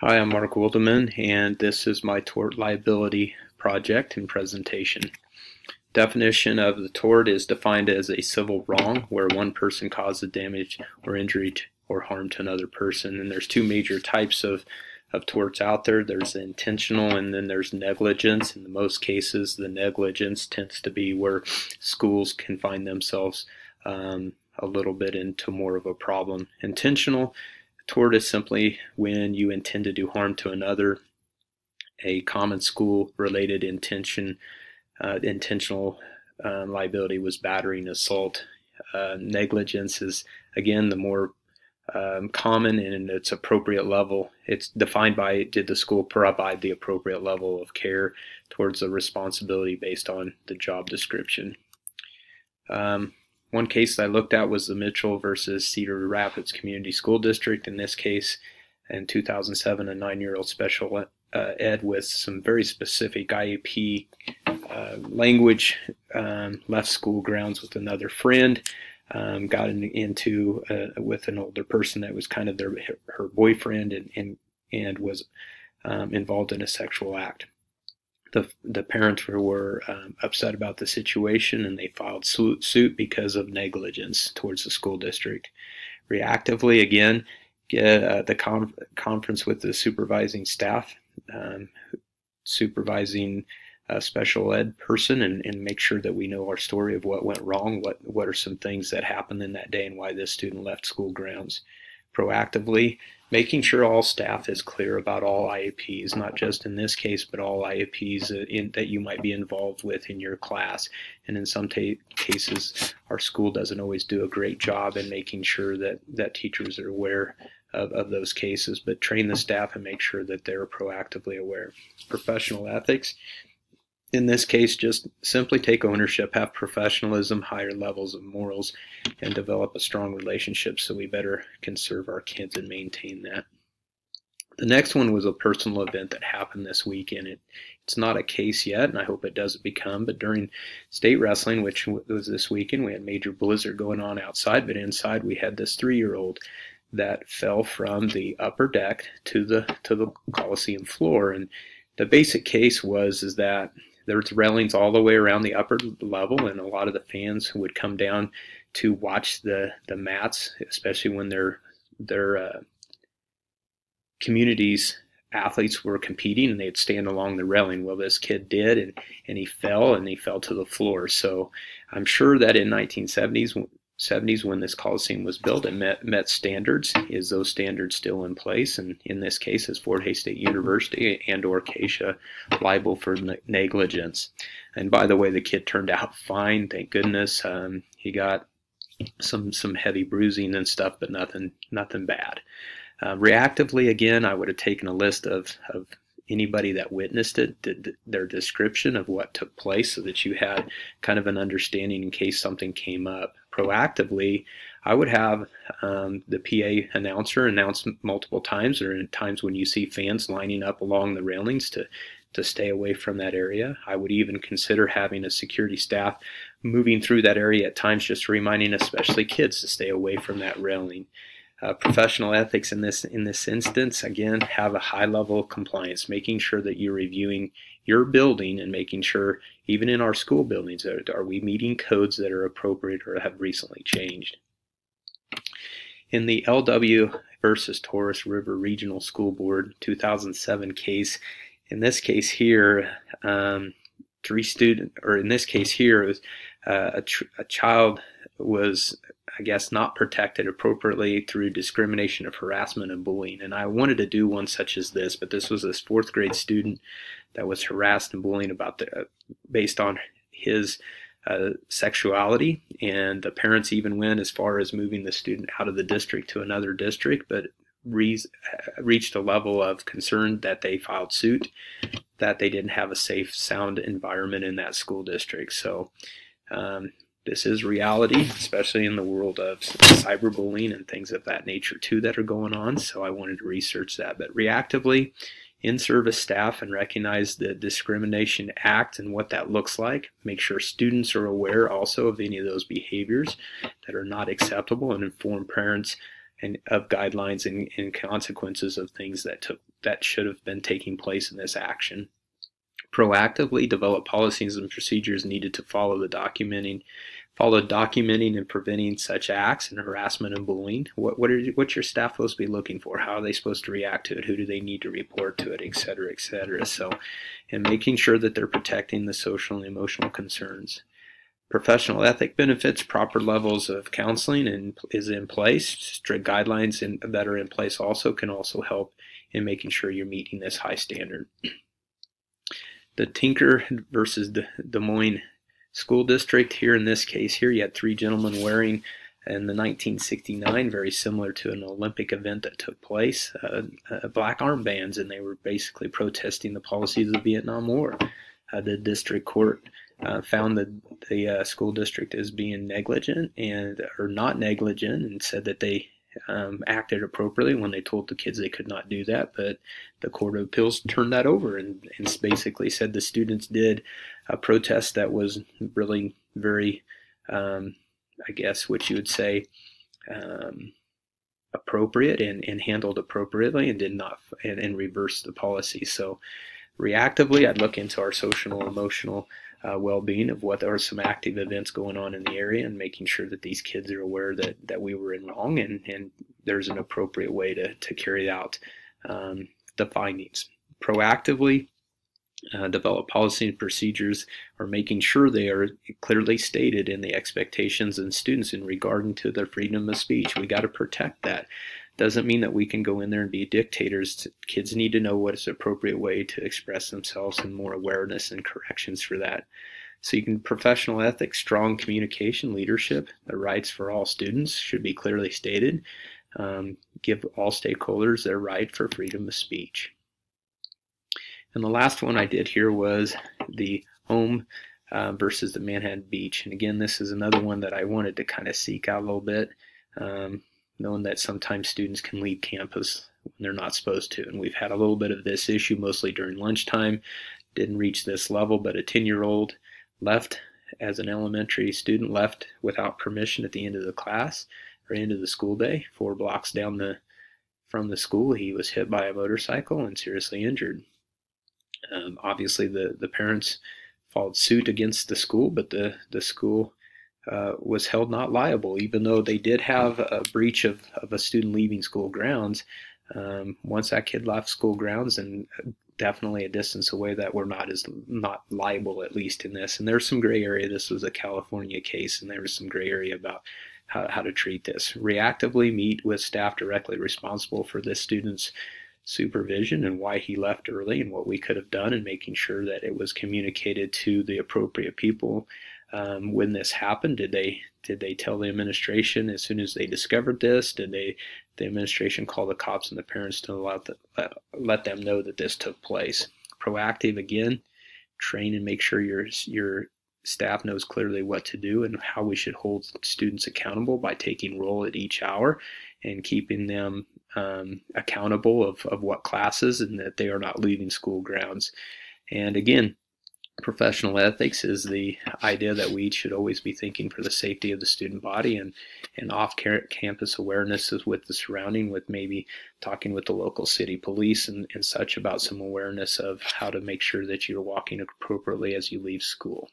Hi, I'm Mark Wildeman, and this is my tort liability project and presentation. Definition of the tort is defined as a civil wrong where one person causes damage or injury or harm to another person. And there's two major types of torts out there. There's intentional and then there's negligence. In most cases, the negligence tends to be where schools can find themselves a little bit into more of a problem. Intentional tort is simply when you intend to do harm to another. A common school-related intentional liability was battery and assault. Negligence is, again, the more common and its appropriate level. It's defined by, did the school provide the appropriate level of care towards the responsibility based on the job description. One case I looked at was the Mitchell versus Cedar Rapids Community School District. In this case, in 2007, a 9-year-old special ed with some very specific IEP language left school grounds with another friend, got into with an older person that was kind of her boyfriend, and was involved in a sexual act. The parents were upset about the situation, and they filed suit because of negligence towards the school district. Reactively, again, get the conference with the supervising staff, supervising a special ed person, and make sure that we know our story of what went wrong, what are some things that happened in that day and why this student left school grounds. Proactively, making sure all staff is clear about all IEPs, not just in this case, but all IEPs that you might be involved with in your class. And in some cases, our school doesn't always do a great job in making sure that teachers are aware of those cases, but train the staff and make sure that they're proactively aware. Professional ethics. In this case, just simply take ownership, have professionalism, higher levels of morals, and develop a strong relationship so we better can serve our kids and maintain that. The next one was a personal event that happened this weekend. It's not a case yet, and I hope it doesn't become, but during state wrestling, which was this weekend, we had major blizzard going on outside, but inside we had this 3-year-old that fell from the upper deck to the Coliseum floor. And the basic case is that there's railings all the way around the upper level, and a lot of the fans would come down to watch the mats, especially when their communities athletes were competing, and they'd stand along the railing. Well, this kid did, and he fell to the floor. So I'm sure that in 1970s when this Coliseum was built, it met standards. Is those standards still in place? And in this case, is Fort Hays State University and/or Acacia liable for negligence? And by the way, the kid turned out fine, thank goodness. He got some heavy bruising and stuff, but nothing bad. Reactively, again, I would have taken a list of anybody that witnessed it, did their description of what took place, so that you had kind of an understanding in case something came up. Proactively, I would have the PA announcer announce multiple times, or in times when you see fans lining up along the railings to stay away from that area. I would even consider having a security staff moving through that area at times, just reminding especially kids to stay away from that railing. Professional ethics in this instance, again, have a high level of compliance, making sure that you're reviewing your building and making sure, even in our school buildings, are we meeting codes that are appropriate or have recently changed. In the LW versus Taurus River Regional School Board 2007 case, in this case here, a child was, I guess, not protected appropriately through discrimination of harassment and bullying. And I wanted to do one such as this, but this was this 4th grade student that was harassed and bullied based on his sexuality. And the parents even went as far as moving the student out of the district to another district, but reached a level of concern that they filed suit that they didn't have a safe, sound environment in that school district. So this is reality, especially in the world of cyberbullying and things of that nature too that are going on. So I wanted to research that. But reactively, in-service staff and recognize the Discrimination Act and what that looks like. Make sure students are aware also of any of those behaviors that are not acceptable, and inform parents of guidelines and consequences of things that that should have been taking place in this action. Proactively develop policies and procedures needed to follow documenting and preventing such acts and harassment and bullying. What's your staff supposed to be looking for? How are they supposed to react to it? Who do they need to report to it, et cetera, et cetera. So, and making sure that they're protecting the social and emotional concerns. Professional ethic benefits, proper levels of counseling is in place. Strict guidelines that are in place can also help in making sure you're meeting this high standard. The Tinker versus the Des Moines School District. Here in this case, you had 3 gentlemen wearing in the 1969, very similar to an Olympic event that took place, black armbands, and they were basically protesting the policies of the Vietnam War. The district court found that the school district as being negligent or not negligent, and said that they acted appropriately when they told the kids they could not do that, but the Court of Appeals turned that over and basically said the students did a protest that was really very, I guess what you would say, appropriate and handled appropriately, and did not and reversed the policy. So reactively, I'd look into our social and emotional well-being of what are some active events going on in the area, and making sure that these kids are aware that we were in wrong, and there's an appropriate way to carry out the findings. Proactively develop policy and procedures, or making sure they are clearly stated in the expectations of students in regarding to their freedom of speech. We got to protect that. Doesn't mean that we can go in there and be dictators. Kids need to know what is the appropriate way to express themselves, and more awareness and corrections for that. So you can professional ethics, strong communication, leadership. The rights for all students should be clearly stated. Give all stakeholders their right for freedom of speech. And the last one I did here was the home versus the Manhattan Beach. And again, this is another one that I wanted to kind of seek out a little bit. Knowing that sometimes students can leave campus when they're not supposed to. And we've had a little bit of this issue mostly during lunchtime. Didn't reach this level, but a 10-year-old left as an elementary student, left without permission at the end of the class or end of the school day. 4 blocks down from the school, he was hit by a motorcycle and seriously injured. Obviously, the parents filed suit against the school, but the school was held not liable, even though they did have a breach of a student leaving school grounds. Once that kid left school grounds, and definitely a distance away, that we're not liable, at least in this. And there's some gray area. This was a California case, and there was some gray area about how to treat this. Reactively meet with staff directly responsible for this student's supervision and why he left early and what we could have done, and making sure that it was communicated to the appropriate people. When this happened, did they tell the administration as soon as they discovered this? Did the administration call the cops and the parents to let them know that this took place? Proactive, again, train and make sure your staff knows clearly what to do and how we should hold students accountable by taking roll at each hour and keeping them accountable of what classes, and that they are not leaving school grounds. And again, professional ethics is the idea that we should always be thinking for the safety of the student body, and off-campus awareness is with the surrounding, with maybe talking with the local city police and such about some awareness of how to make sure that you're walking appropriately as you leave school.